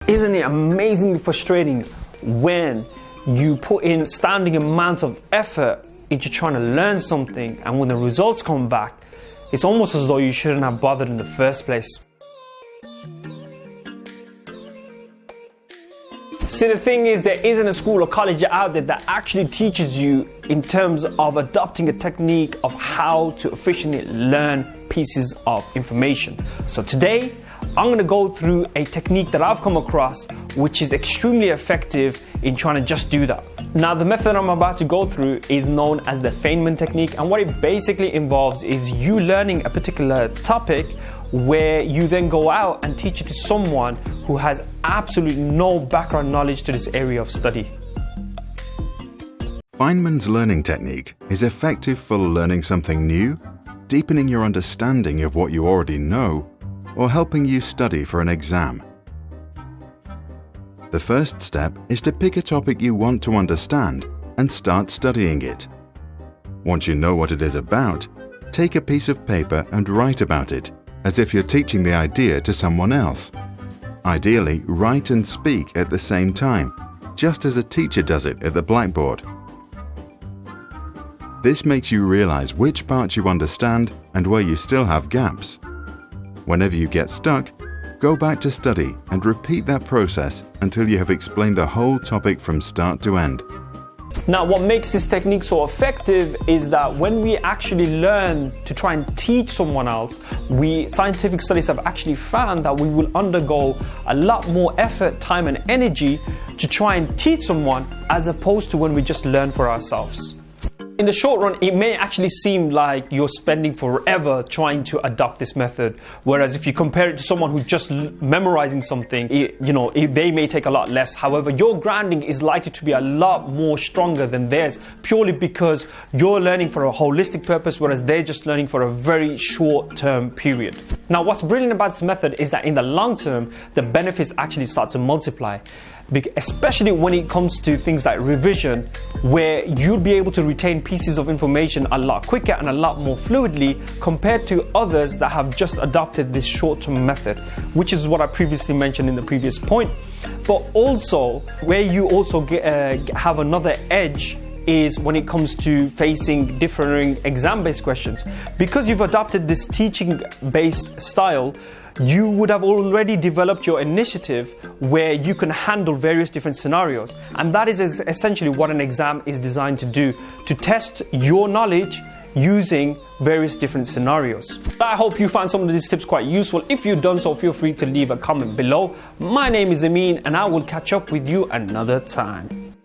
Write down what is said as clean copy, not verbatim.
Isn't it amazingly frustrating when you put in astounding amounts of effort into trying to learn something, and when the results come back, it's almost as though you shouldn't have bothered in the first place? See, the thing is, there isn't a school or college out there that actually teaches you in terms of adopting a technique of how to efficiently learn pieces of information. So today, I'm going to go through a technique that I've come across which is extremely effective in trying to just do that. Now, the method I'm about to go through is known as the FEYNMAN Technique, and what it basically involves is you learning a particular topic where you then go out and teach it to someone who has absolutely no background knowledge to this area of study. FEYNMAN's learning technique is effective for learning something new, deepening your understanding of what you already know, or helping you study for an exam. The first step is to pick a topic you want to understand and start studying it. Once you know what it is about, take a piece of paper and write about it, as if you're teaching the idea to someone else. Ideally, write and speak at the same time, just as a teacher does it at the blackboard. This makes you realize which parts you understand and where you still have gaps. Whenever you get stuck, go back to study and repeat that process until you have explained the whole topic from start to end. Now, what makes this technique so effective is that when we actually learn to try and teach someone else, scientific studies have actually found that we will undergo a lot more effort, time and energy to try and teach someone as opposed to when we just learn for ourselves. In the short run, it may actually seem like you're spending forever trying to adopt this method, whereas if you compare it to someone who's just memorizing something, they may take a lot less. However, your grounding is likely to be a lot more stronger than theirs, purely because you're learning for a holistic purpose, whereas they're just learning for a very short-term period. Now, what's brilliant about this method is that in the long term, the benefits actually start to multiply, especially when it comes to things like revision, where you'll be able to retain pieces of information a lot quicker and a lot more fluidly compared to others that have just adopted this short-term method, which is what I previously mentioned in the previous point. But also, where you also have another edge is when it comes to facing differing exam-based questions. Because you've adopted this teaching-based style, you would have already developed your initiative where you can handle various different scenarios. And that is essentially what an exam is designed to do, to test your knowledge using various different scenarios. I hope you found some of these tips quite useful. If you've done so, feel free to leave a comment below. My name is Amin, and I will catch up with you another time.